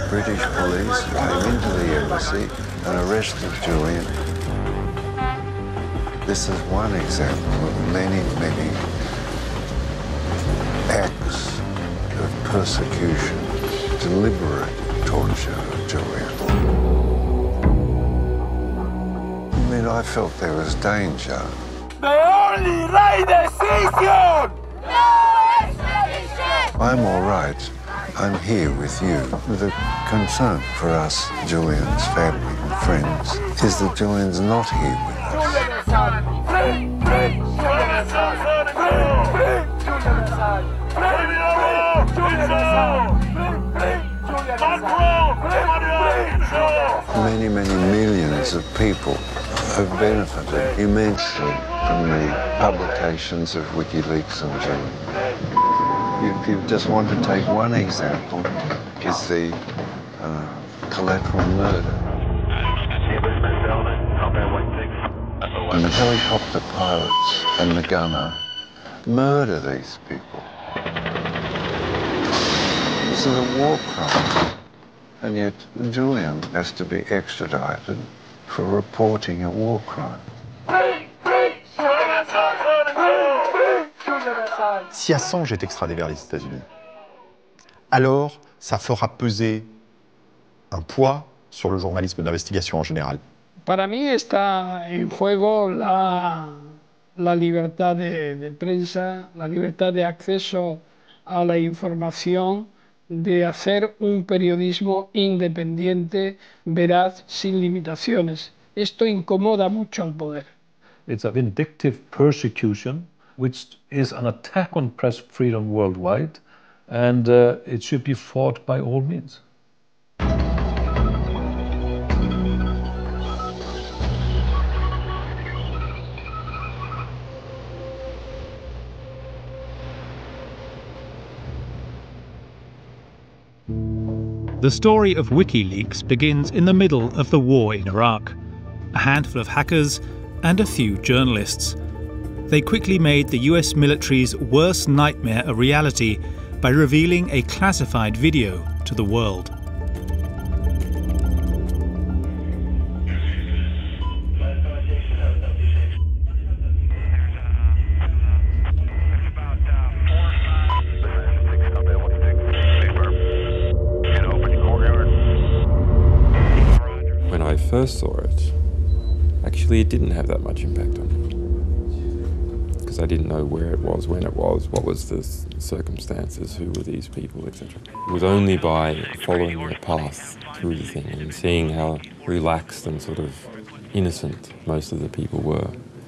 British police came into the embassy and arrested Julian. This is one example of many, many acts of persecution, deliberate torture of Julian. I mean, I felt there was danger. The only right decision! No extradition! I'm all right. I'm here with you. The concern for us, Julian's family and friends, is that Julian's not here with us. Many, many millions of people have benefited immensely from the publications of Wikileaks and Julian. If you just want to take one example, is the collateral murder. And the helicopter pilots and the gunner murder these people. This is a war crime. And yet Julian has to be extradited for reporting a war crime. Si Assange est extradé vers les États-Unis, alors ça fera peser un poids sur le journalisme d'investigation en général. Para mí está en juego la libertad de prensa, la libertad de acceso a la información, de hacer un periodismo independiente, veraz, sin limitaciones. Esto incomoda mucho al poder. It's a vindictive persecution, which is an attack on press freedom worldwide, and it should be fought by all means. The story of Wikileaks begins in the middle of the war in Iraq. A handful of hackers and a few journalists. They quickly made the US military's worst nightmare a reality by revealing a classified video to the world. When I first saw it, actually it didn't have that much impact on me. Because I didn't know where it was, when it was, what was the circumstances, who were these people, etc. It was only by following the path through the thing and seeing how relaxed and sort of innocent most of the people were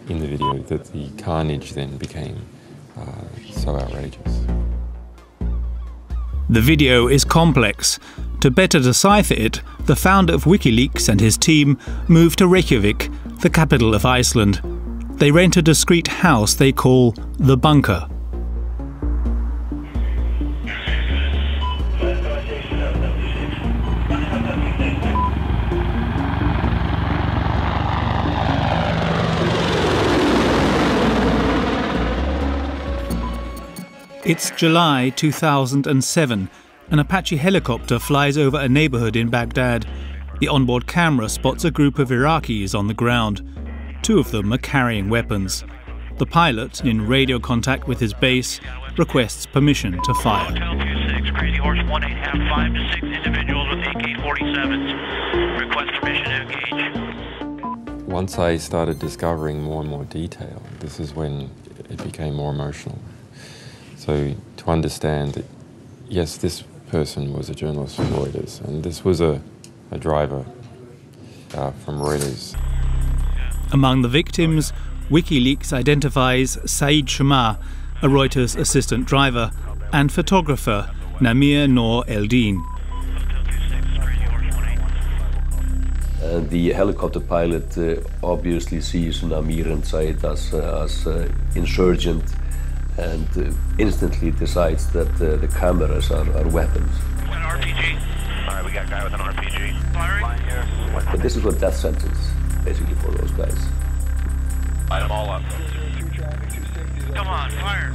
in the video that the carnage then became so outrageous. The video is complex. To better decipher it, the founder of Wikileaks and his team moved to Reykjavik, the capital of Iceland. They rent a discreet house they call the bunker. It's July 2007. An Apache helicopter flies over a neighborhood in Baghdad. The onboard camera spots a group of Iraqis on the ground. Two of them are carrying weapons. The pilot, in radio contact with his base, requests permission to fire. Hotel 26, Crazy Horse 18, have 5 to 6 individuals with AK-47s. Request permission to engage. Once I started discovering more and more detail, this is when it became more emotional. So to understand that, yes, this person was a journalist from Reuters, and this was a driver from Reuters. Among the victims, Wikileaks identifies Saeed Shamar, a Reuters assistant driver, and photographer Namir Noor Eldin. The helicopter pilot obviously sees Namir and Saeed as insurgent, and instantly decides that the cameras are weapons. An RPG. All right, we got a guy with an RPG. Firing. But this is a death sentence, basically, for those guys. Light them all up. Come on, fire.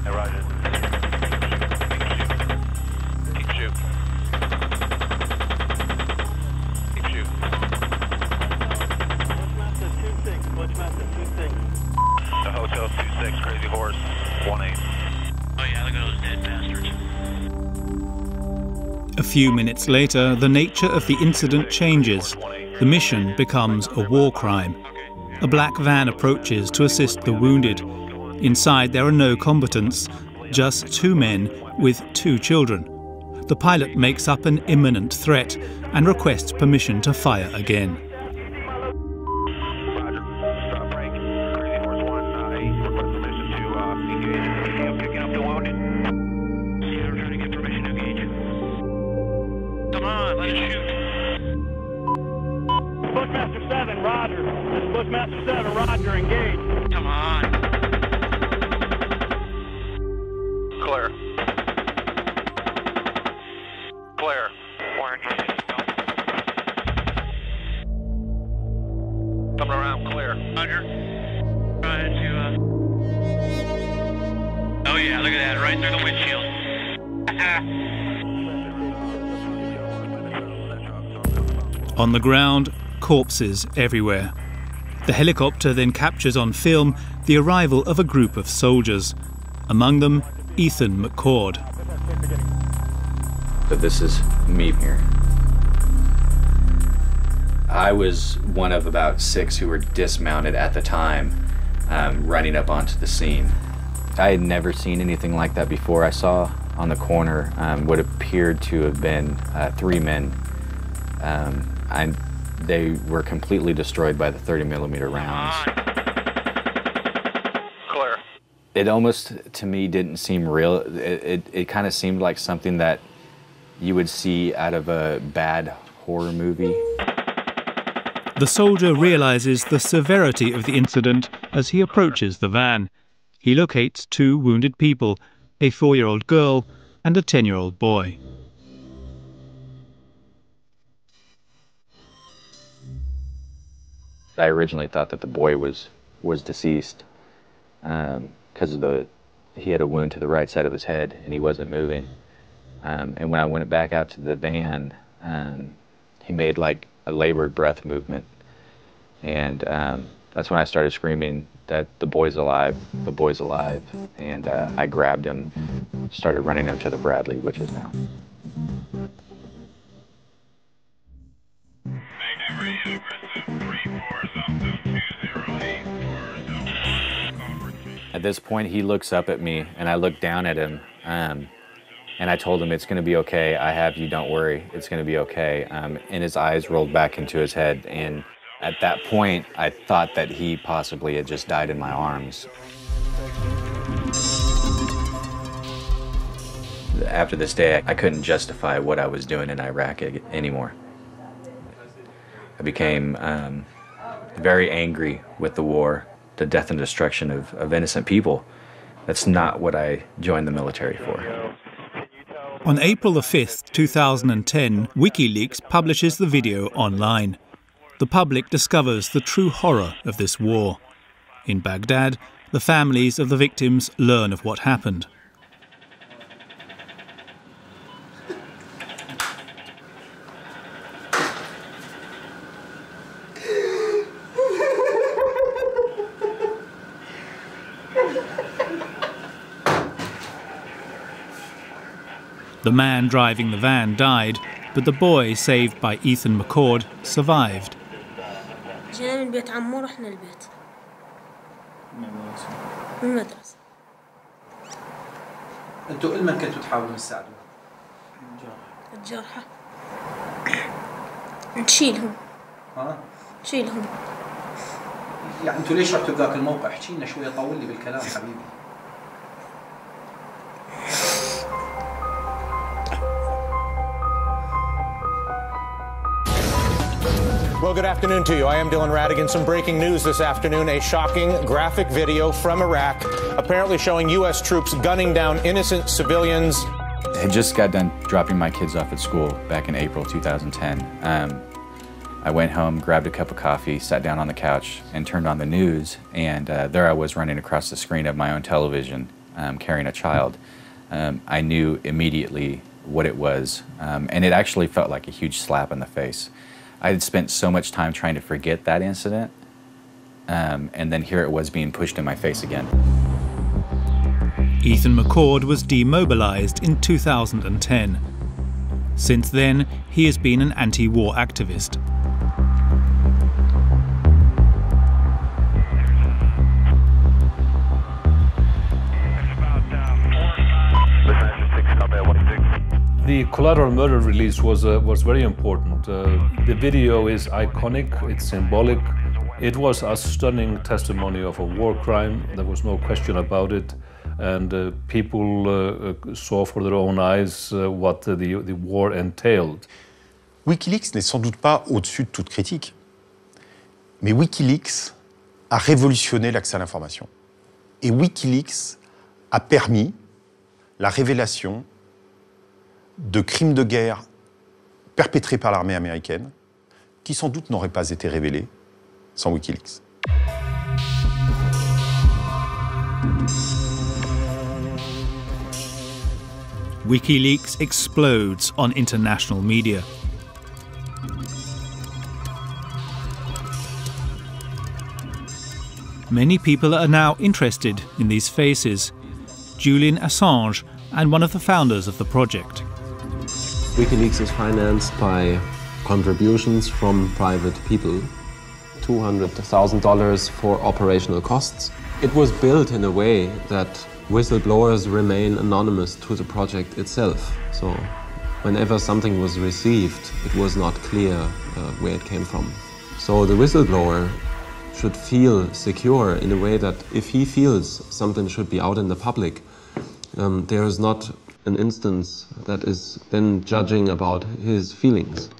Hey, Roger. few minutes later, the nature of the incident changes. The mission becomes a war crime. A black van approaches to assist the wounded. Inside there are no combatants, just two men with two children. The pilot makes up an imminent threat and requests permission to fire again. On the ground, corpses everywhere. The helicopter then captures on film the arrival of a group of soldiers. Among them, Ethan McCord. So this is me here. I was one of about 6 who were dismounted at the time, running up onto the scene. I had never seen anything like that before. I saw on the corner what appeared to have been 3 men. They were completely destroyed by the 30mm rounds. Clear. It almost, to me, didn't seem real. It kind of seemed like something that you would see out of a bad horror movie. The soldier realizes the severity of the incident as he approaches the van. He locates 2 wounded people, a 4-year-old girl and a 10-year-old boy. I originally thought that the boy was deceased because he had a wound to the right side of his head and he wasn't moving. And when I went back out to the van, he made like a labored breath movement, and that's when I started screaming that the boy's alive, the boy's alive. And I grabbed him, started running him to the Bradley, which is now. At this point, he looks up at me, and I look down at him, and I told him, "It's going to be okay. I have you. Don't worry. It's going to be okay." And his eyes rolled back into his head, and at that point, I thought that he possibly had just died in my arms. After this day, I couldn't justify what I was doing in Iraq anymore. I became very angry with the war, the death and destruction of innocent people. That's not what I joined the military for. On April the 5th, 2010, Wikileaks publishes the video online. The public discovers the true horror of this war. In Baghdad, the families of the victims learn of what happened. The man driving the van died, but the boy, saved by Ethan McCord, survived. جينا من بيت عمو رحنا البيت. من المدرسة. أنتوا لمن كنتوا تحاولون تساعدوا؟ الجرحى. نشيلهم. ها؟ نشيلهم. يعني أنتوا ليش رحتوا بذاك الموقع؟ احكي لنا شوية، طول لي بالكلام حبيبي. Well, good afternoon to you. I am Dylan Radigan. Some breaking news this afternoon. A shocking graphic video from Iraq apparently showing U.S. troops gunning down innocent civilians. I just got done dropping my kids off at school back in April 2010. I went home, grabbed a cup of coffee, sat down on the couch, and turned on the news. And there I was running across the screen of my own television, carrying a child. I knew immediately what it was, and it actually felt like a huge slap in the face. I had spent so much time trying to forget that incident, and then here it was being pushed in my face again. Ethan McCord was demobilized in 2010. Since then, he has been an anti-war activist. The collateral murder release was very important. The video is iconic, it's symbolic. It was a stunning testimony of a war crime, there was no question about it. And people saw for their own eyes what the war entailed. Wikileaks n'est sans doute pas au-dessus de toute critique, mais Wikileaks a révolutionné l'accès à l'information. Et Wikileaks a permis la révélation de crimes de guerre perpétrés par l'armée américaine, qui sans doute n'auraient pas été révélés sans Wikileaks. WikiLeaks explodes on international media. Many people are now interested in these faces. Julian Assange and one of the founders of the project. WikiLeaks is financed by contributions from private people. $200,000 for operational costs. It was built in a way that whistleblowers remain anonymous to the project itself. So whenever something was received, it was not clear where it came from. So the whistleblower should feel secure in a way that if he feels something should be out in the public, there is not an instance that is then judging about his feelings.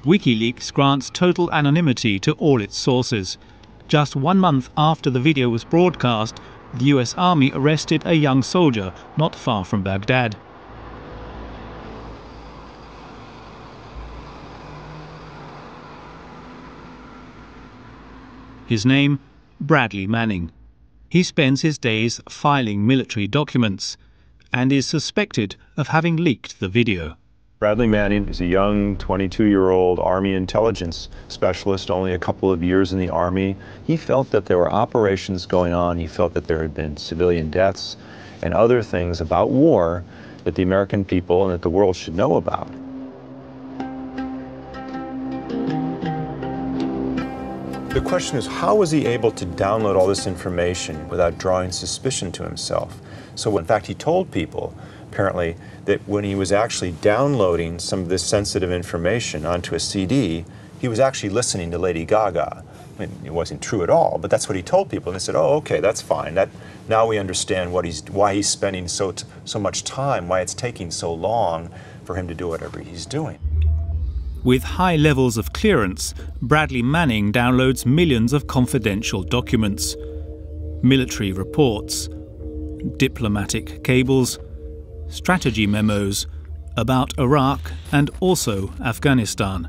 WikiLeaks grants total anonymity to all its sources. Just 1 month after the video was broadcast, the US Army arrested a young soldier not far from Baghdad. His name, Bradley Manning. He spends his days filing military documents and is suspected of having leaked the video. Bradley Manning is a young 22-year-old Army intelligence specialist, only a couple of years in the Army. He felt that there were operations going on. He felt that there had been civilian deaths and other things about war that the American people and that the world should know about. The question is, how was he able to download all this information without drawing suspicion to himself? So in fact, he told people, apparently, that when he was actually downloading some of this sensitive information onto a CD, he was actually listening to Lady Gaga. I mean, it wasn't true at all, but that's what he told people. And they said, oh, okay, that's fine. Now we understand why he's spending so much time, why it's taking so long for him to do whatever he's doing. With high levels of clearance, Bradley Manning downloads millions of confidential documents, military reports, diplomatic cables, strategy memos about Iraq and also Afghanistan.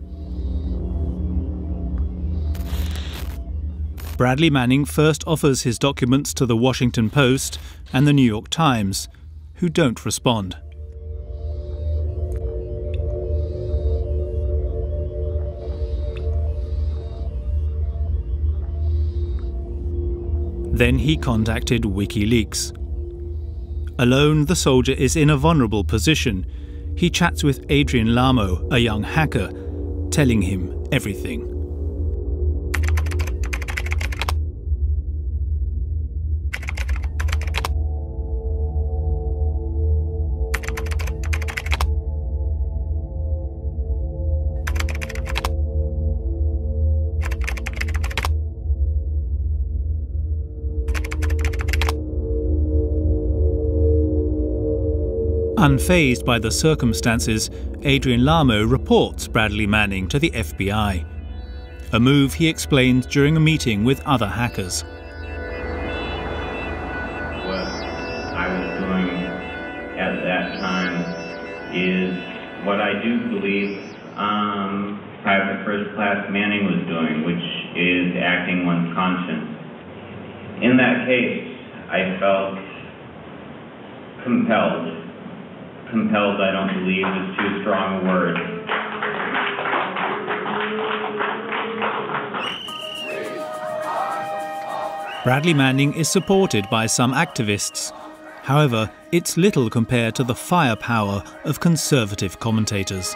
Bradley Manning first offers his documents to the Washington Post and the New York Times, who don't respond. Then he contacted WikiLeaks. Alone, the soldier is in a vulnerable position. He chats with Adrian Lamo, a young hacker, telling him everything. Unfazed by the circumstances, Adrian Lamo reports Bradley Manning to the FBI, a move he explains during a meeting with other hackers. What I was doing at that time is what I do believe Private First Class Manning was doing, which is acting one's conscience. In that case, I felt compelled. Compelled, I don't believe, is too strong a word. Bradley Manning is supported by some activists. However, it's little compared to the firepower of conservative commentators.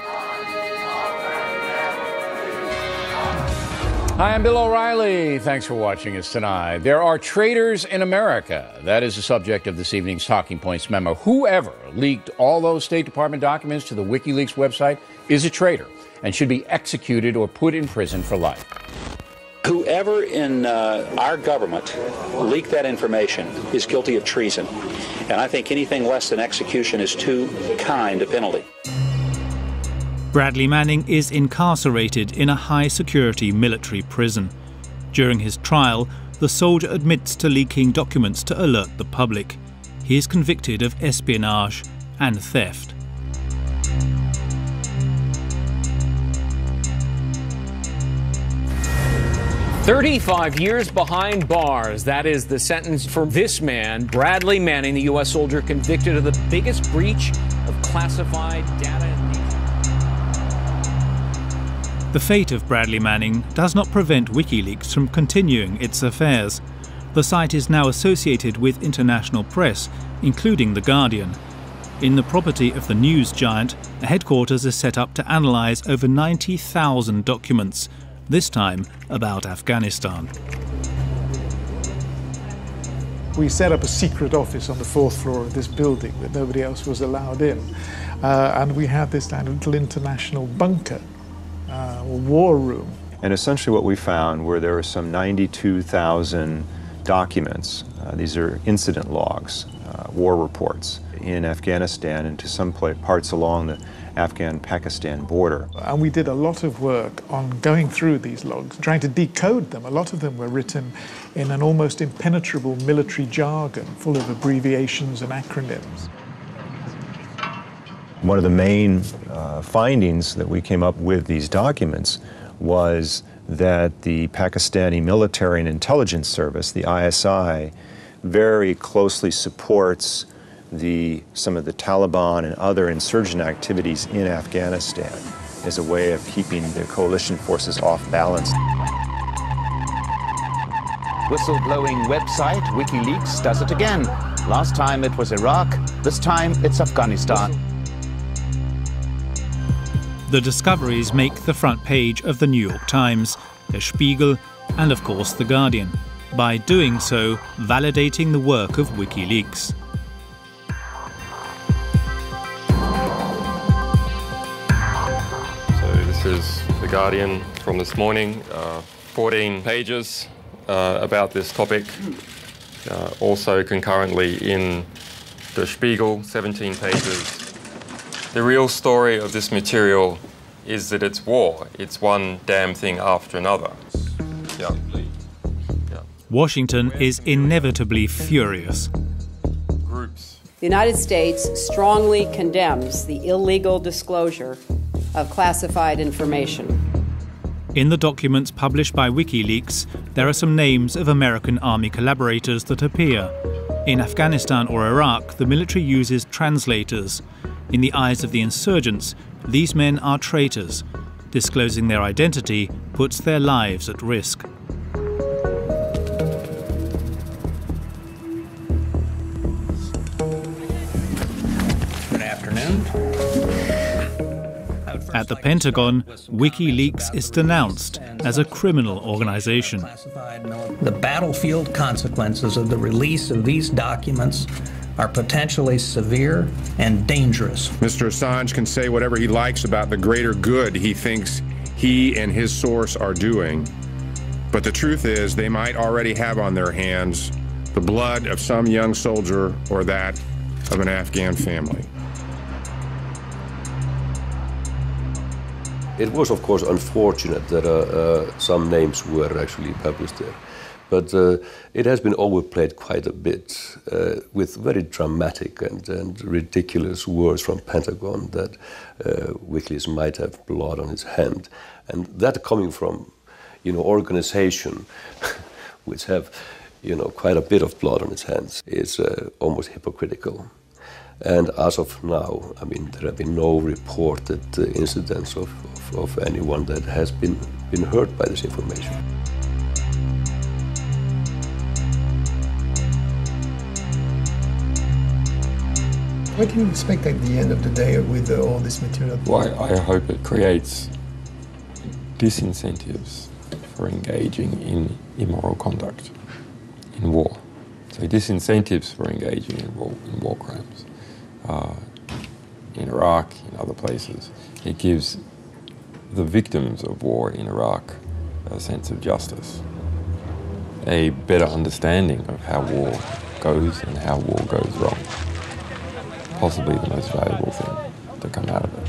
Hi, I'm Bill O'Reilly. Thanks for watching us tonight. There are traitors in America. That is the subject of this evening's Talking Points memo. Whoever leaked all those State Department documents to the WikiLeaks website is a traitor and should be executed or put in prison for life. Whoever in our government leaked that information is guilty of treason. And I think anything less than execution is too kind a penalty. Bradley Manning is incarcerated in a high-security military prison. During his trial, the soldier admits to leaking documents to alert the public. He is convicted of espionage and theft. "35 years behind bars. That is the sentence for this man, Bradley Manning, the U.S. soldier convicted of the biggest breach of classified data. The fate of Bradley Manning does not prevent WikiLeaks from continuing its affairs. The site is now associated with international press, including The Guardian. In the property of the news giant, a headquarters is set up to analyse over 90,000 documents, this time about Afghanistan. We set up a secret office on the 4th floor of this building that nobody else was allowed in. And we had this kind of little international bunker, or war room. And essentially what we found were there were some 92,000 documents. These are incident logs, war reports in Afghanistan and to some parts along the Afghan-Pakistan border. And we did a lot of work on going through these logs, trying to decode them. A lot of them were written in an almost impenetrable military jargon, full of abbreviations and acronyms. One of the main findings that we came up with these documents was that the Pakistani Military and Intelligence Service, the ISI, very closely supports some of the Taliban and other insurgent activities in Afghanistan as a way of keeping the coalition forces off balance. Whistleblowing website WikiLeaks does it again. Last time it was Iraq, this time it's Afghanistan. The discoveries make the front page of the New York Times, Der Spiegel, and of course The Guardian, by doing so validating the work of WikiLeaks. This is The Guardian from this morning, 14 pages about this topic. Also concurrently in Der Spiegel, 17 pages. The real story of this material is that it's war. It's one damn thing after another. Yeah. Washington is inevitably furious. The United States strongly condemns the illegal disclosure of classified information. In the documents published by WikiLeaks, there are some names of American Army collaborators that appear. In Afghanistan or Iraq, the military uses translators. In the eyes of the insurgents, these men are traitors. Disclosing their identity puts their lives at risk. Good afternoon. At the Pentagon, WikiLeaks is denounced as a criminal organization. The battlefield consequences of the release of these documents are potentially severe and dangerous. Mr. Assange can say whatever he likes about the greater good he thinks he and his source are doing, but the truth is they might already have on their hands the blood of some young soldier or that of an Afghan family. It was, of course, unfortunate that some names were actually published there. But it has been overplayed quite a bit with very dramatic and ridiculous words from Pentagon that WikiLeaks might have blood on its hand. And that coming from, organization which have, quite a bit of blood on its hands is almost hypocritical. And as of now, there have been no reported incidents of anyone that has been hurt by this information. What do you expect at the end of the day with all this material? Well, I hope it creates disincentives for engaging in immoral conduct in war. So disincentives for engaging in war crimes. In Iraq, in other places. It gives the victims of war in Iraq a sense of justice, a better understanding of how war goes and how war goes wrong. Possibly the most valuable thing to come out of it.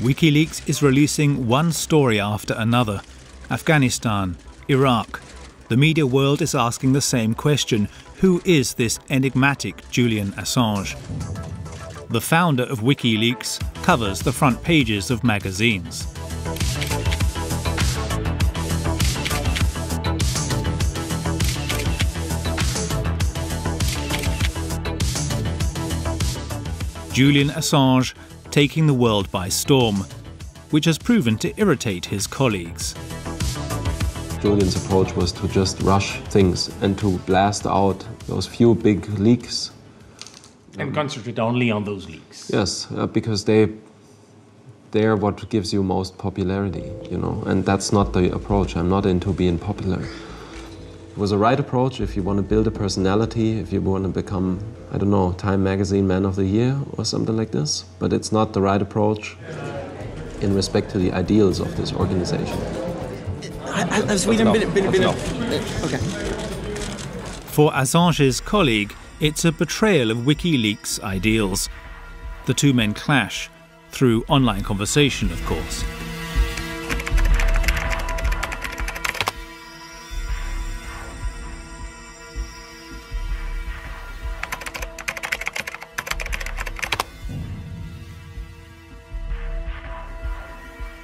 WikiLeaks is releasing one story after another. Afghanistan, Iraq. The media world is asking the same question. Who is this enigmatic Julian Assange? The founder of WikiLeaks covers the front pages of magazines. Julian Assange taking the world by storm, which has proven to irritate his colleagues. Julian's approach was to just rush things and to blast out those few big leaks. And concentrate only on those leaks. Yes, because they're what gives you most popularity, you know, and that's not the approach. I'm not into being popular. It was a right approach if you want to build a personality, if you want to become, I don't know, Time Magazine Man of the Year or something like this, but it's not the right approach in respect to the ideals of this organization. Okay. For Assange's colleague, it's a betrayal of WikiLeaks' ideals. The two men clash, through online conversation, of course.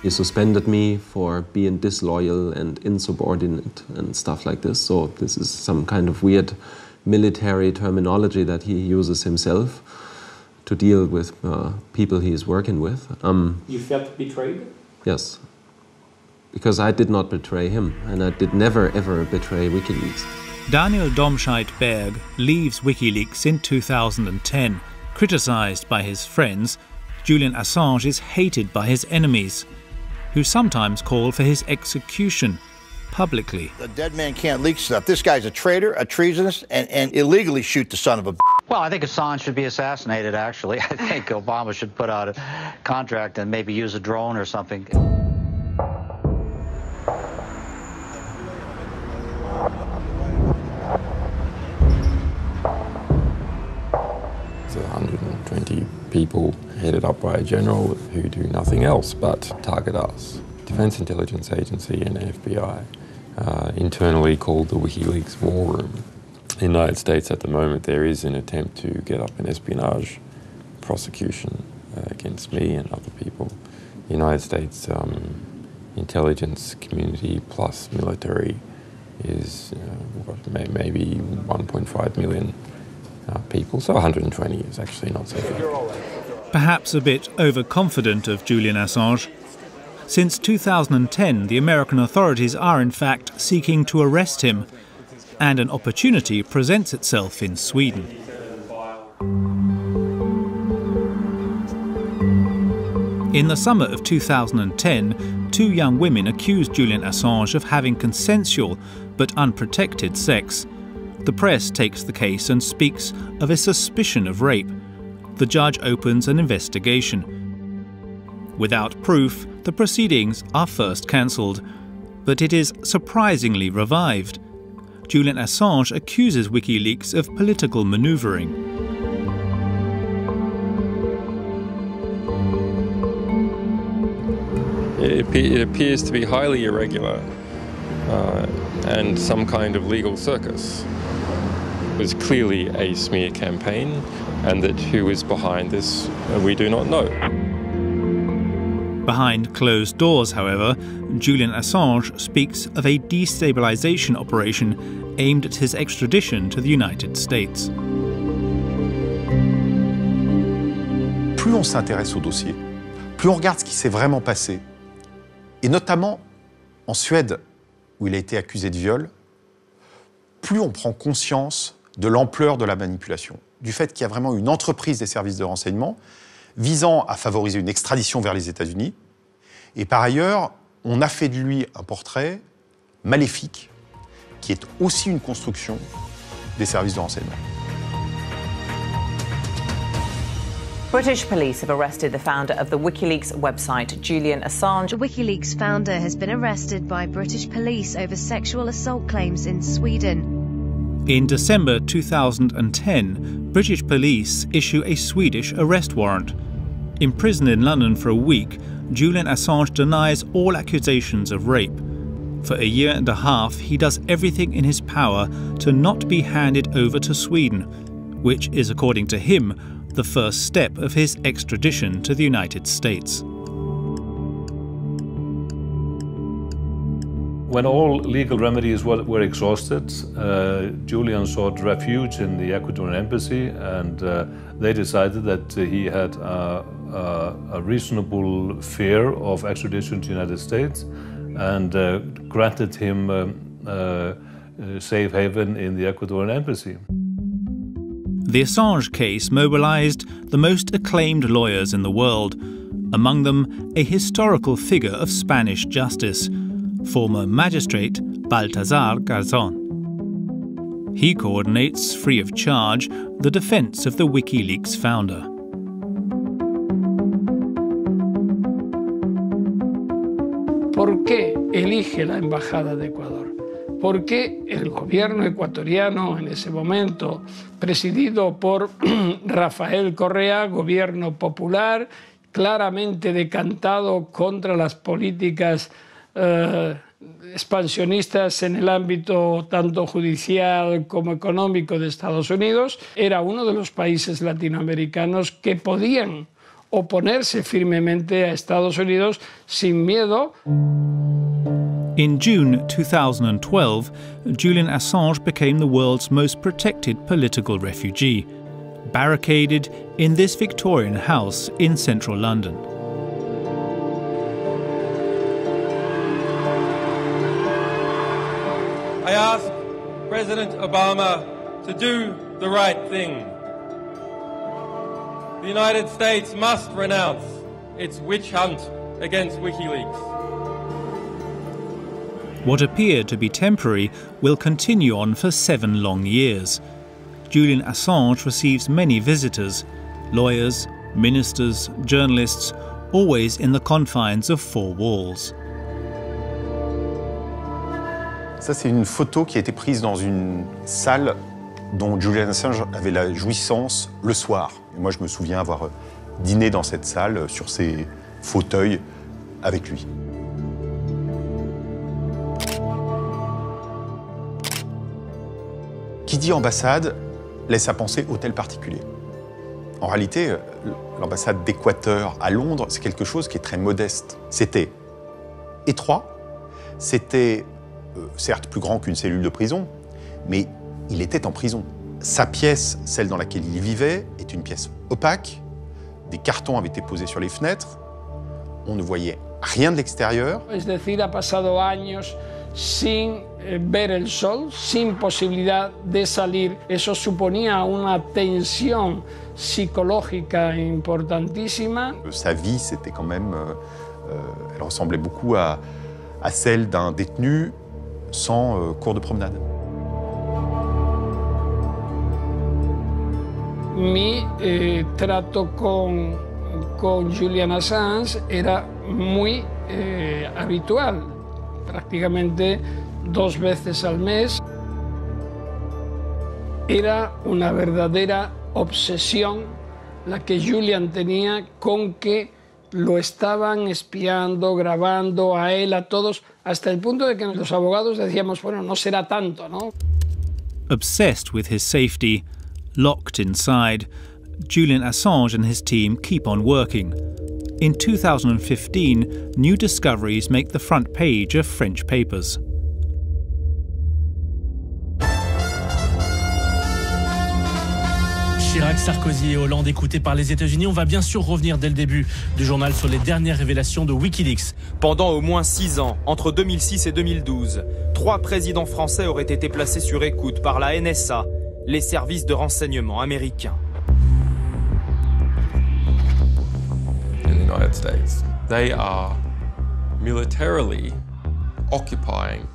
He suspended me for being disloyal and insubordinate and stuff like this. So this is some kind of weird military terminology that he uses himself to deal with people he is working with. You felt betrayed? Yes, because I did not betray him, and I did never ever betray WikiLeaks. Daniel Domscheit-Berg leaves WikiLeaks in 2010. Criticized by his friends, Julian Assange is hated by his enemies, who sometimes call for his execution publicly. A dead man can't leak stuff. This guy's a traitor, a treasonous, and illegally shoot the son of a. Well, I think Assange should be assassinated, actually. I think Obama should put out a contract and maybe use a drone or something. It's 120 people headed up by a general who do nothing else but target us. Defense Intelligence Agency and FBI, internally called the WikiLeaks War Room. In the United States at the moment there is an attempt to get up an espionage prosecution against me and other people. The United States intelligence community plus military is maybe 1.5 million people, so 120 is actually not so bad. Perhaps a bit overconfident of Julian Assange. Since 2010, the American authorities are in fact seeking to arrest him, and an opportunity presents itself in Sweden. In the summer of 2010, two young women accused Julian Assange of having consensual but unprotected sex. The press takes the case and speaks of a suspicion of rape. The judge opens an investigation. Without proof, the proceedings are first cancelled, but it is surprisingly revived. Julian Assange accuses WikiLeaks of political manoeuvring. It appears to be highly irregular and some kind of legal circus. It was clearly a smear campaign, and that who is behind this, we do not know. Behind closed doors, however, Julian Assange speaks of a destabilization operation aimed at his extradition to the United States. Plus on s'intéresse au dossier, plus on regarde ce qui s'est vraiment passé, et notamment En Suède, où il a été accusé de viol, plus on prend conscience de l'ampleur de la manipulation, du fait qu'il y a vraiment une entreprise des services de renseignement visant à favoriser une extradition vers les États-Unis. Et par ailleurs, on a fait de lui un portrait maléfique qui est aussi une construction des services de renseignement. British police have arrested the founder of the Wikileaks website, Julian Assange. The Wikileaks founder has been arrested by British police over sexual assault claims in Sweden. In December 2010, British police issue a Swedish arrest warrant. Imprisoned in London for a week, Julian Assange denies all accusations of rape. For a year and a half, he does everything in his power to not be handed over to Sweden, which is, according to him, the first step of his extradition to the United States. When all legal remedies were exhausted, Julian sought refuge in the Ecuadorian Embassy, and they decided that he had a reasonable fear of extradition to the United States and granted him safe haven in the Ecuadorian Embassy. The Assange case mobilized the most acclaimed lawyers in the world, among them a historical figure of Spanish justice, former magistrate Baltasar Garzón. He coordinates, free of charge, the defense of the Wikileaks founder. ¿Por qué elige la Embajada de Ecuador? ¿Por qué el gobierno ecuatoriano en ese momento, presidido por Rafael Correa, gobierno popular, claramente decantado contra las políticas expansionistas en el ámbito tanto judicial como económico de Estados Unidos, era uno de los países latinoamericanos que podían oponerse firmemente a Estados Unidos sin miedo? In June 2012, Julian Assange became the world's most protected political refugee, barricaded in this Victorian house in central London. I ask President Obama to do the right thing. The United States must renounce its witch hunt against WikiLeaks. What appeared to be temporary will continue on for 7 long years. Julian Assange receives many visitors, lawyers, ministers, journalists, always in the confines of 4 walls. Ça, c'est une photo qui a été prise dans une salle dont Julian Assange avait la jouissance le soir. Et moi, je me souviens avoir dîné dans cette salle, sur ces fauteuils, avec lui. Qui dit ambassade laisse à penser hôtel particulier. En réalité, l'ambassade d'Équateur à Londres, c'est quelque chose qui est très modeste. C'était étroit, c'était certes plus grand qu'une cellule de prison, mais il était en prison. Sa pièce, celle dans laquelle il vivait, est une pièce opaque. Des cartons avaient été posés sur les fenêtres. On ne voyait rien de l'extérieur. Es decir, ha pasado años sin ver el sol, sin posibilidad de salir. Eso suponía una tensión psicológica importantísima. Sa vie, c'était quand même... elle ressemblait beaucoup à celle d'un détenu sans cours de promenade. Mi trato con Julian Assange era muy habitual, prácticamente 2 veces al mes. Era una verdadera obsesión la que Julian tenía con que lo estaban espiando, grabando a él, a todos, hasta el punto de que los abogados decíamos, bueno, no será tanto, ¿no? Obsessed with his safety, locked inside, Julian Assange and his team keep on working. In 2015, new discoveries make the front page of French papers. Chirac, Sarkozy et Hollande écoutés par les États-Unis. On va bien sûr revenir dès le début du journal sur les dernières révélations de Wikileaks. Pendant au moins 6 ans, entre 2006 et 2012, 3 présidents français auraient été placés sur écoute par la NSA, les services de renseignement américains. In the United States, they are militarily occupying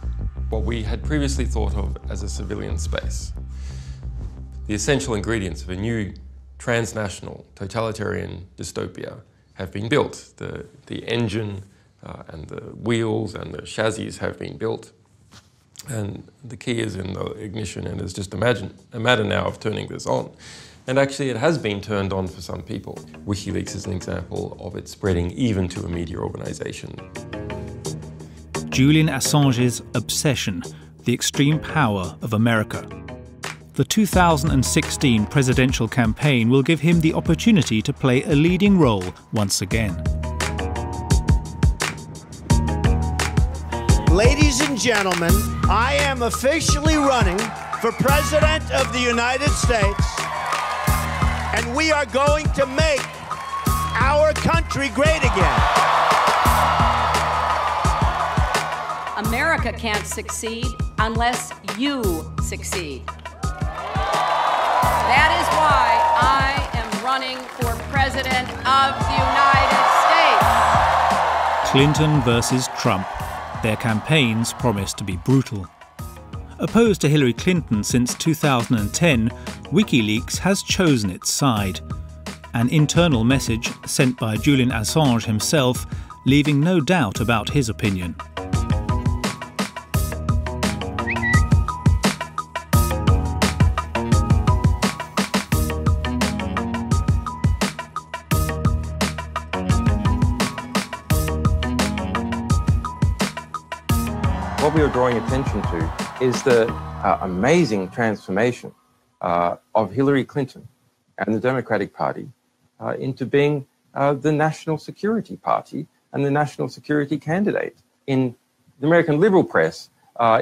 what we had previously thought of as a civilian space. The essential ingredients of a new transnational totalitarian dystopia have been built. The engine and the wheels and the chassis have been built. And the key is in the ignition, and it's just a matter now of turning this on. And actually it has been turned on for some people. WikiLeaks is an example of it spreading even to a media organization. Julian Assange's obsession, the extreme power of America. The 2016 presidential campaign will give him the opportunity to play a leading role once again. Ladies and gentlemen, I am officially running for President of the United States, and we are going to make our country great again. America can't succeed unless you succeed. That is why I am running for President of the United States. Clinton versus Trump. Their campaigns promise to be brutal. Opposed to Hillary Clinton since 2010, WikiLeaks has chosen its side. An internal message sent by Julian Assange himself, leaving no doubt about his opinion. What we are drawing attention to is the amazing transformation of Hillary Clinton and the Democratic Party into being the national security party and the national security candidate. In the American liberal press,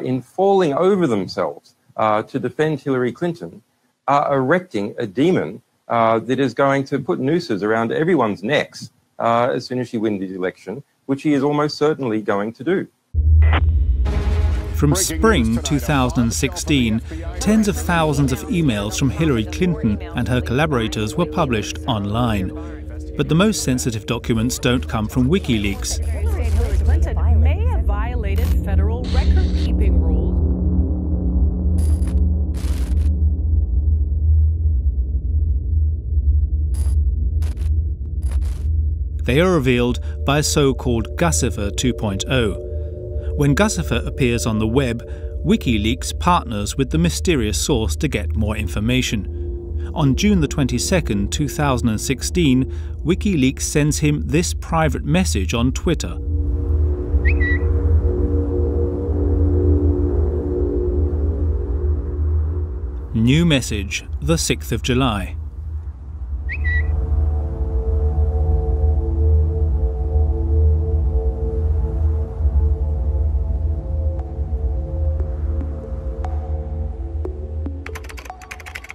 in falling over themselves to defend Hillary Clinton, are erecting a demon that is going to put nooses around everyone's necks as soon as she wins the election, which he is almost certainly going to do. From spring 2016, tens of thousands of emails from Hillary Clinton and her collaborators were published online. But the most sensitive documents don't come from WikiLeaks. Hillary Clinton may have violated federal record-keeping rules. They are revealed by a so-called Guccifer 2.0. When Guccifer appears on the web, WikiLeaks partners with the mysterious source to get more information. On June the 22nd, 2016, WikiLeaks sends him this private message on Twitter. New message, the 6th of July.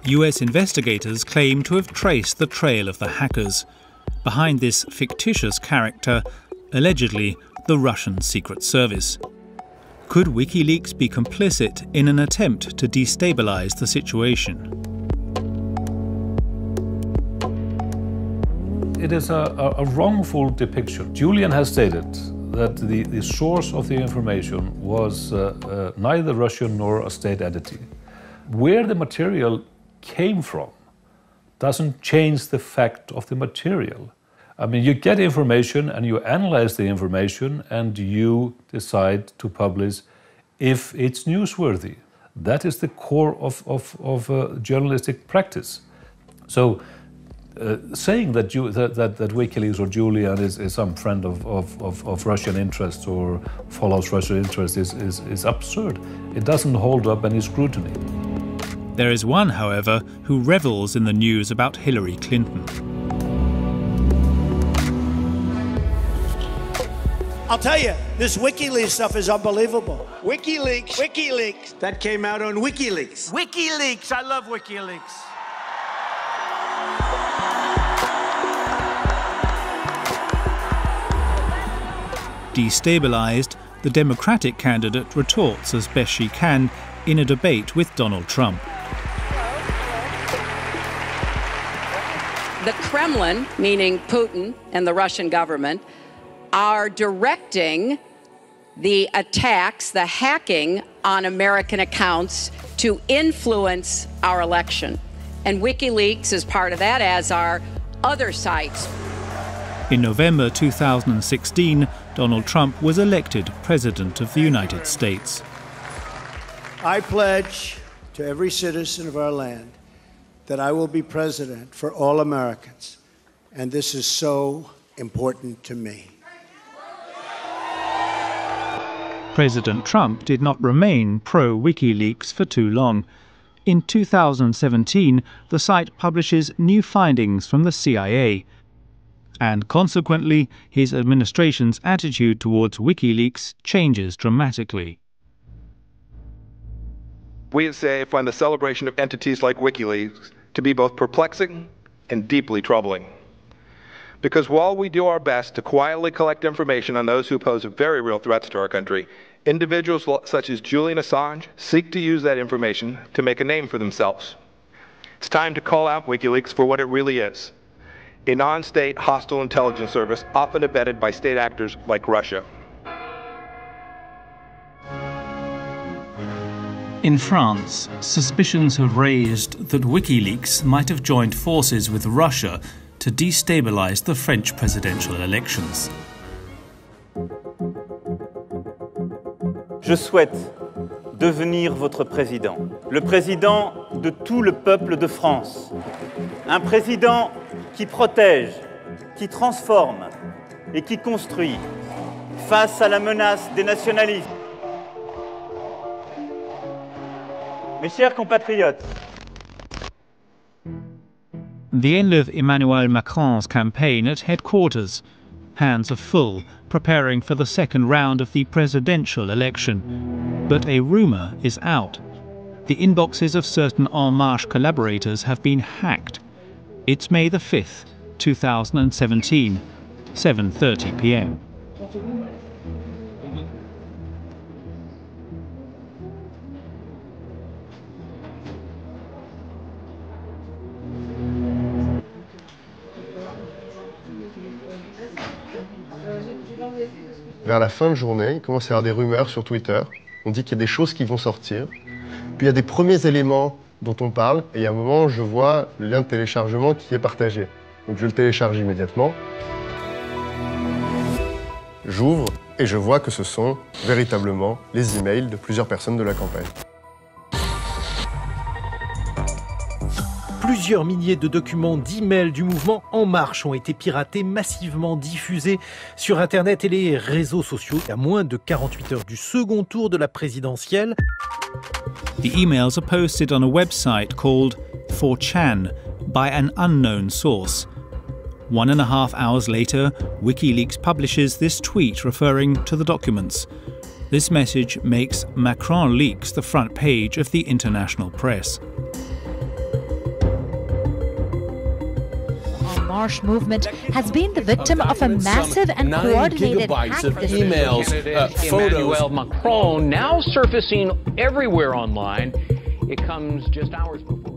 US investigators claim to have traced the trail of the hackers. Behind this fictitious character, allegedly the Russian Secret Service. Could WikiLeaks be complicit in an attempt to destabilize the situation? It is a wrongful depiction. Julian has stated that the source of the information was neither Russian nor a state entity. Where the material came from doesn't change the fact of the material. I mean, you get information and you analyze the information and you decide to publish if it's newsworthy. That is the core of journalistic practice. So saying that WikiLeaks or Julian is some friend of Russian interests or follows Russian interests is absurd. It doesn't hold up any scrutiny. There is one, however, who revels in the news about Hillary Clinton. I'll tell you, this WikiLeaks stuff is unbelievable. WikiLeaks, that came out on WikiLeaks. WikiLeaks, I love WikiLeaks. Destabilized, the Democratic candidate retorts as best she can in a debate with Donald Trump. The Kremlin, meaning Putin and the Russian government, are directing the attacks, the hacking on American accounts to influence our election. And Wikileaks is part of that, as are other sites. In November 2016, Donald Trump was elected President of the United States. I pledge to every citizen of our land that I will be president for all Americans, and this is so important to me. President Trump did not remain pro-WikiLeaks for too long. In 2017, the site publishes new findings from the CIA, and consequently, his administration's attitude towards WikiLeaks changes dramatically. We at CIA find the celebration of entities like WikiLeaks to be both perplexing and deeply troubling. Because while we do our best to quietly collect information on those who pose very real threats to our country, individuals such as Julian Assange seek to use that information to make a name for themselves. It's time to call out WikiLeaks for what it really is: a non-state hostile intelligence service often abetted by state actors like Russia. In France, suspicions have raised that WikiLeaks might have joined forces with Russia to destabilize the French presidential elections. Je souhaite devenir votre président, le président de tout le peuple de France, un président qui protège, qui transforme et qui construit face à la menace des nationalismes. Mes chers compatriotes, The end of Emmanuel Macron's campaign at headquarters. Hands are full, preparing for the second round of the presidential election. But a rumour is out. The inboxes of certain En Marche collaborators have been hacked. It's May the 5th, 2017, 7:30 p.m. Vers la fin de journée, il commence à y avoir des rumeurs sur Twitter. On dit qu'il y a des choses qui vont sortir. Puis il y a des premiers éléments dont on parle. Et il y a un moment, je vois le lien de téléchargement qui est partagé. Donc je le télécharge immédiatement. J'ouvre et je vois que ce sont véritablement les emails de plusieurs personnes de la campagne. Plusieurs milliers de documents d'emails du mouvement En Marche ont été piratés, massivement diffusés sur Internet et les réseaux sociaux à moins de 48 heures du second tour de la présidentielle. The emails are posted on a website called 4chan by an unknown source. 1.5 hours later, WikiLeaks publishes this tweet referring to the documents. This message makes Macron leaks the front page of the international press. March movement has been the victim of a massive and coordinated hack of emails, photos. Emmanuel Macron now surfacing everywhere online. It comes just hours before.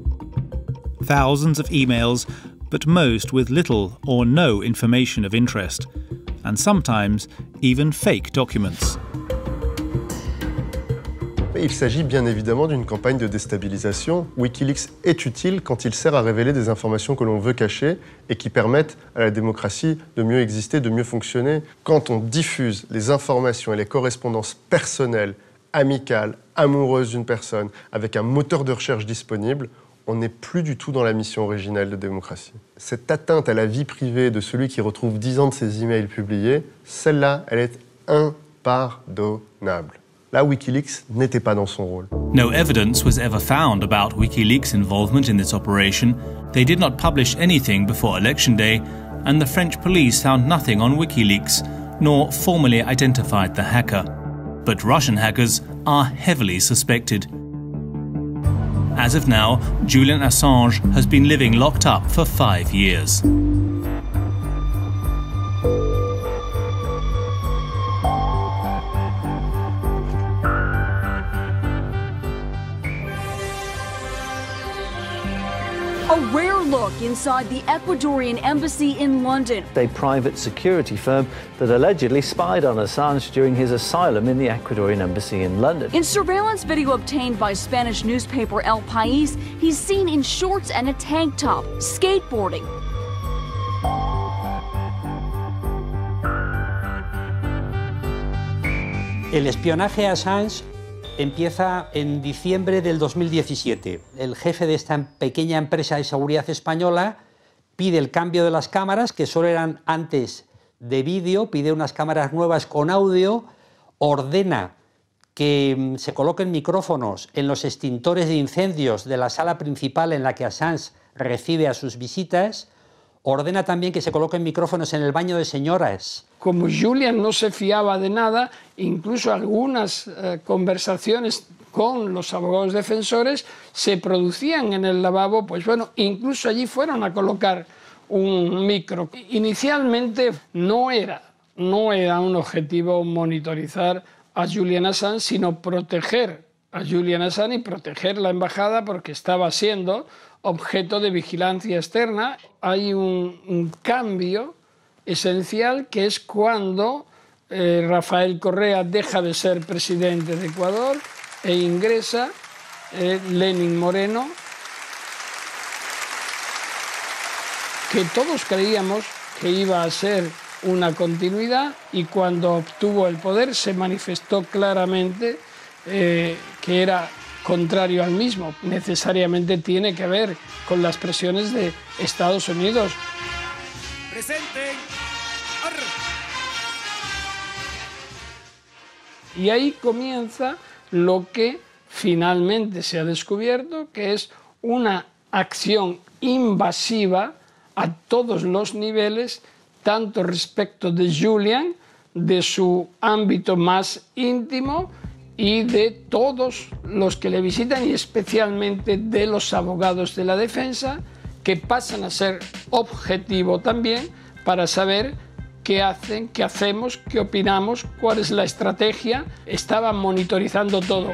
Thousands of emails, but most with little or no information of interest, and sometimes even fake documents. Il s'agit bien évidemment d'une campagne de déstabilisation. Wikileaks est utile quand il sert à révéler des informations que l'on veut cacher et qui permettent à la démocratie de mieux exister, de mieux fonctionner. Quand on diffuse les informations et les correspondances personnelles, amicales, amoureuses d'une personne, avec un moteur de recherche disponible, on n'est plus du tout dans la mission originelle de démocratie. Cette atteinte à la vie privée de celui qui retrouve 10 ans de ses emails publiés, celle-là, elle est impardonnable. Là, Wikileaks n'était pas dans son rôle. No evidence was ever found about WikiLeaks' involvement in this operation. They did not publish anything before Election Day, and the French police found nothing on WikiLeaks, nor formally identified the hacker. But Russian hackers are heavily suspected. As of now, Julian Assange has been living locked up for 5 years. A rare look inside the Ecuadorian Embassy in London. A private security firm that allegedly spied on Assange during his asylum in the Ecuadorian Embassy in London. In surveillance video obtained by Spanish newspaper El País, he's seen in shorts and a tank top, skateboarding. El espionaje a Assange empieza en diciembre del 2017. El jefe de esta pequeña empresa de seguridad española pide el cambio de las cámaras, que solo eran antes de vídeo, pide unas cámaras nuevas con audio, ordena que se coloquen micrófonos en los extintores de incendios de la sala principal en la que Assange recibe a sus visitas, ordena también que se coloquen micrófonos en el baño de señoras. Como Julian no se fiaba de nada, incluso algunas conversaciones con los abogados defensores se producían en el lavabo, pues bueno, incluso allí fueron a colocar un micro. Inicialmente no era un objetivo monitorizar a Julian Assange, sino proteger a Julian Assange y proteger la embajada, porque estaba siendo objeto de vigilancia externa. Hay un cambio esencial, que es cuando Rafael Correa deja de ser presidente de Ecuador e ingresa Lenin Moreno, que todos creíamos que iba a ser una continuidad, y cuando obtuvo el poder se manifestó claramente que era contrario al mismo. Necesariamente tiene que ver con las presiones de Estados Unidos. ¡Presente! Y ahí comienza lo que finalmente se ha descubierto, que es una acción invasiva a todos los niveles, tanto respecto de Julian, de su ámbito más íntimo, y de todos los que le visitan, y especialmente de los abogados de la defensa, que pasan a ser objetivo también para saber qué hacen, qué hacemos, qué opinamos, cuál es la estrategia. Estaban monitorizando todo.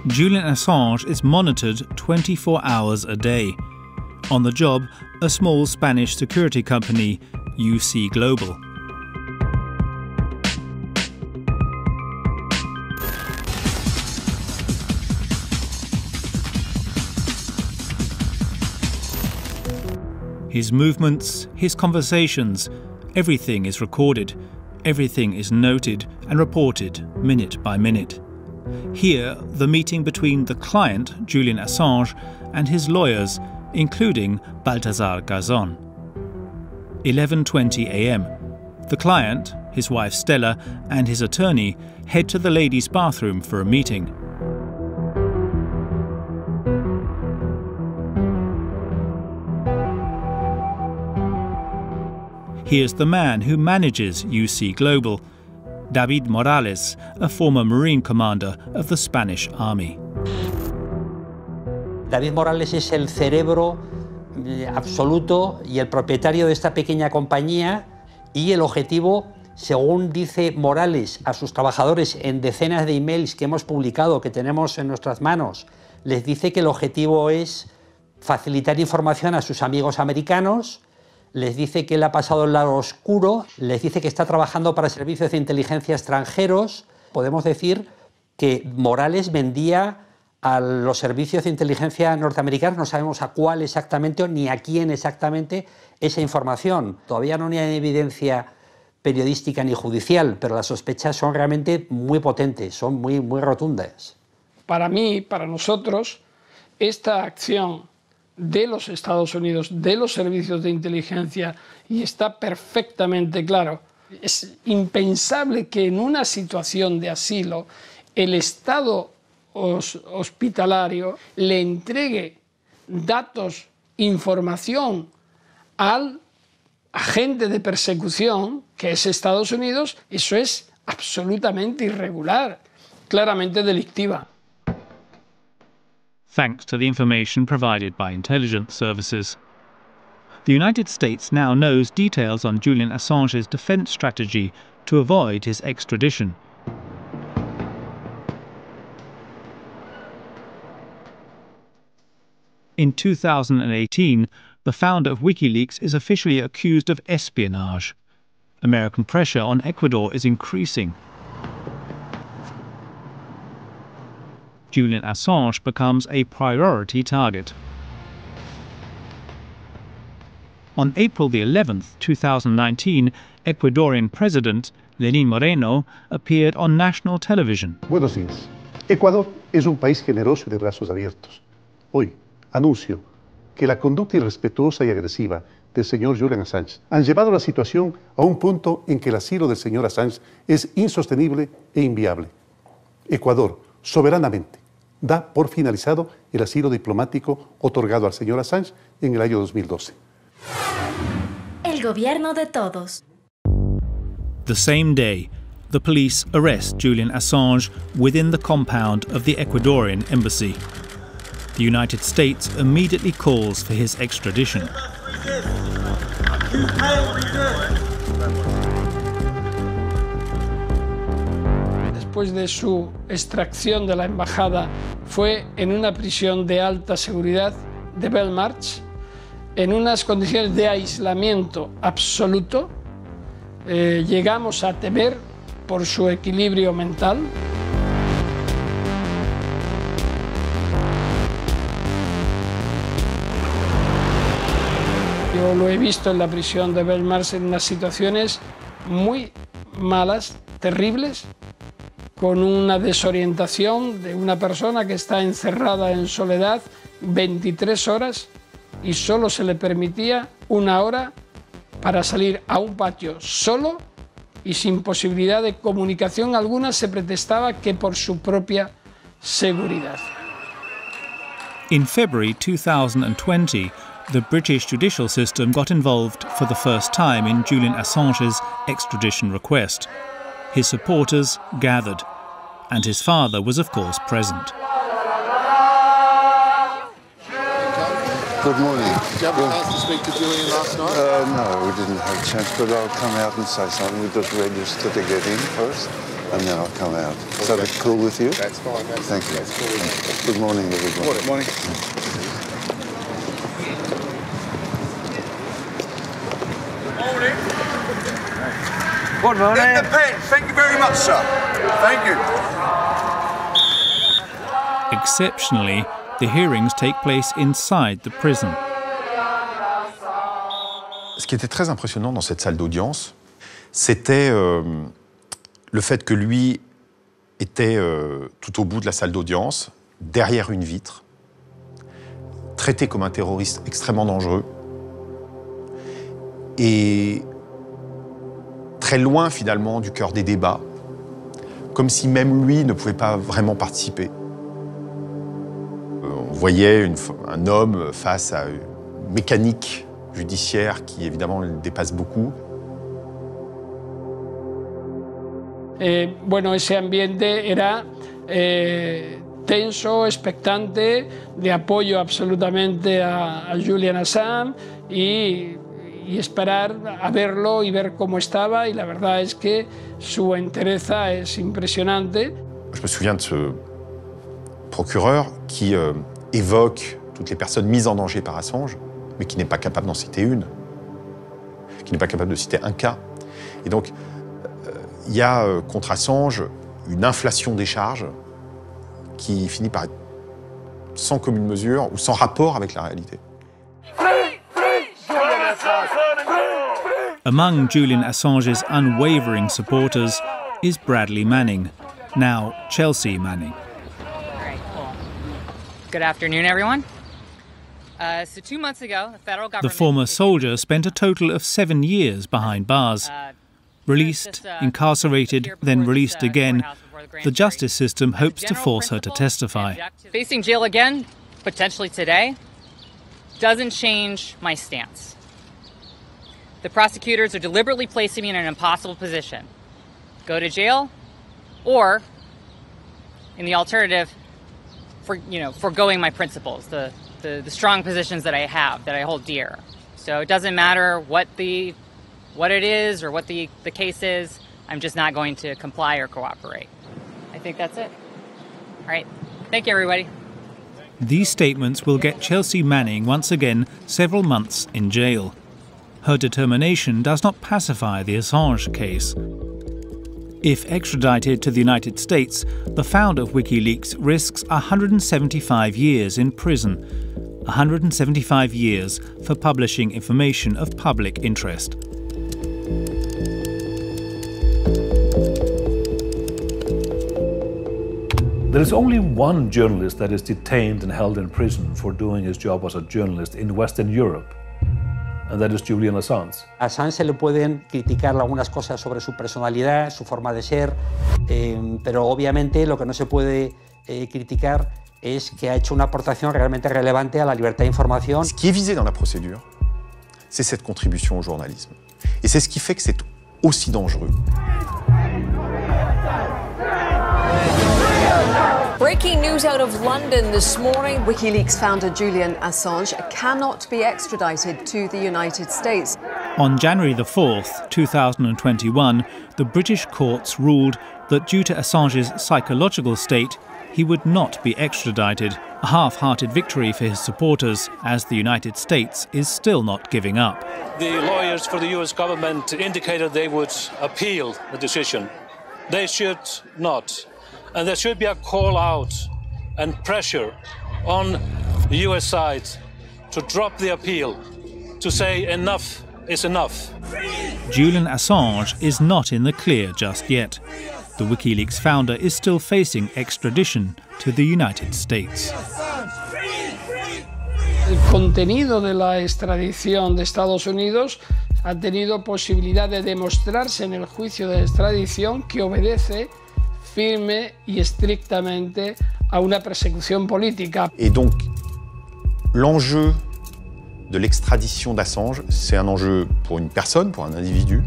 Julian Assange is monitored 24 hours a day. On the job, a small Spanish security company, UC Global. His movements, his conversations, everything is recorded, everything is noted and reported minute by minute. Here, the meeting between the client, Julian Assange, and his lawyers, including Baltasar Garzón. 11:20 a.m. The client, his wife Stella, and his attorney head to the ladies' bathroom for a meeting. Here's the man who manages UC Global, David Morales, a former Marine commander of the Spanish Army. David Morales es el cerebro absoluto y el propietario de esta pequeña compañía, y el objetivo, según dice Morales a sus trabajadores en decenas de emails que hemos publicado, que tenemos en nuestras manos, les dice que el objetivo es facilitar información a sus amigos americanos, les dice que él ha pasado el lado oscuro, les dice que está trabajando para servicios de inteligencia extranjeros. Podemos decir que Morales vendía a los servicios de inteligencia norteamericanos, no sabemos a cuál exactamente ni a quién exactamente, esa información. Todavía no hay evidencia periodística ni judicial, pero las sospechas son realmente muy potentes, son muy rotundas. Para mí, para nosotros, esta acción de los Estados Unidos, de los servicios de inteligencia, y está perfectamente claro, es impensable que en una situación de asilo el Estado hospitalario le entregue datos, información al agente de persecución, que es Estados Unidos. Eso es absolutamente irregular, claramente delictiva. Thanks to the information provided by intelligence services. The United States now knows details on Julian Assange's defense strategy to avoid his extradition. In 2018, the founder of Wikileaks is officially accused of espionage. American pressure on Ecuador is increasing. Julian Assange becomes a priority target. On April the 11th, 2019, Ecuadorian President Lenín Moreno appeared on national television. Buenos días. Ecuador es un país generoso y de brazos abiertos. Hoy anuncio que la conducta irrespetuosa y agresiva del señor Julian Assange han llevado la situación a un punto en que el asilo del señor Assange es insostenible e inviable. Ecuador, soberanamente, da por finalizado el asilo diplomático otorgado al señor Assange en el año 2012. El gobierno de todos. The same day, the police arrest Julian Assange within the compound of the Ecuadorian Embassy. The United States immediately calls for his extradition. Después de su extracción de la embajada, fue en una prisión de alta seguridad de Belmarsh, en unas condiciones de aislamiento absoluto. Llegamos a temer por su equilibrio mental. Yo lo he visto en la prisión de Belmarsh en unas situaciones muy malas, terribles, con una desorientación de una persona que está encerrada en soledad 23 horas y solo se le permitía 1 hora para salir a un patio solo y sin posibilidad de comunicación alguna. Se pretextaba que por su propia seguridad. In February 2020, the British judicial system got involved for the first time in Julian Assange's extradition request. His supporters gathered, and his father was of course present. Good morning. Did you have a chance to speak to Julian last night? No, we didn't have a chance, but I'll come out and say something. We just register to get in first, and then I'll come out. Okay. Is that cool with you? That's fine. Thank you. That's cool. Good morning, everybody. Good morning. Good morning. In the pen. Thank you very much, sir. Thank you. Exceptionally, the hearings take place inside the prison. Ce qui était très impressionnant dans cette salle d'audience, c'était le fait que lui était tout au bout de la salle d'audience, derrière une vitre, traité comme un terroriste extrêmement dangereux et très loin finalement du cœur des débats, comme si même lui ne pouvait pas vraiment participer. On voyait un homme face à une mécanique judiciaire qui évidemment le dépasse beaucoup. Bueno, ese ambiente era tenso, expectante, de apoyo absolutamente a Julian Assange y esperar a verlo y ver cómo estaba, y la verdad es que su entereza es impresionante. Je me souviens de ce procureur qui évoque toutes les personnes mises en danger par Assange, mais qui n'est pas capable d'en citer une, qui n'est pas capable de citer un cas. Et donc, il y a contre Assange une inflation des charges qui finit par être sans commune mesure ou sans rapport avec la réalité. Among Julian Assange's unwavering supporters is Bradley Manning, now Chelsea Manning. Good afternoon, everyone. So 2 months ago, the federal government... The former soldier spent a total of 7 years behind bars. Released, incarcerated, then released again, the justice system hopes to force her to testify. Facing jail again, potentially today, doesn't change my stance. The prosecutors are deliberately placing me in an impossible position. Go to jail, or, in the alternative, forgoing my principles, the strong positions that I have, that I hold dear. So it doesn't matter what it is or what the case is, I'm just not going to comply or cooperate. I think that's it. All right. Thank you, everybody. These statements will get Chelsea Manning once again several months in jail. Her determination does not pacify the Assange case. If extradited to the United States, the founder of WikiLeaks risks 175 years in prison. 175 years for publishing information of public interest. There is only one journalist that is detained and held in prison for doing his job as a journalist in Western Europe, and that is Julian Assange. A Assange se le pueden criticar algunas cosas sobre su personalidad, su forma de ser, pero obviamente lo que no se puede criticar es que ha hecho una aportación realmente relevante a la libertad de información. Ce qui est visé dans la procédure, c'est cette contribution au journalisme. Et c'est ce qui fait que c'est aussi dangereux. Breaking news out of London this morning. WikiLeaks founder Julian Assange cannot be extradited to the United States. On January the 4th, 2021, the British courts ruled that due to Assange's psychological state, he would not be extradited, a half-hearted victory for his supporters, as the United States is still not giving up. The lawyers for the US government indicated they would appeal the decision. They should not. And there should be a call out and pressure on the US side to drop the appeal, to say enough is enough. Julian Assange is not in the clear just yet. The WikiLeaks founder is still facing extradition to the United States. El contenido de la extradición de Estados Unidos ha tenido posibilidad de demostrarse en el juicio de extradición que obedece firme y estrictamente a una persecución política. Et donc, l'enjeu de l'extradition d'Assange, c'est un enjeu pour une personne, pour un individu,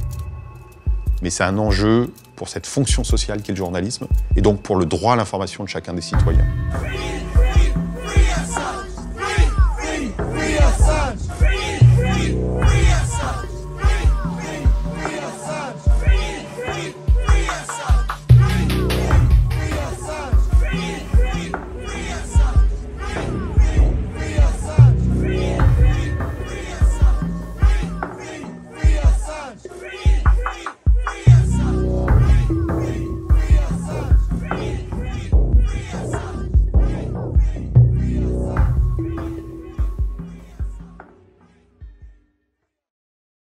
mais c'est un enjeu pour cette fonction sociale qu'est le journalisme, et donc pour le droit à l'information de chacun des citoyens. Free Assange! Free Assange!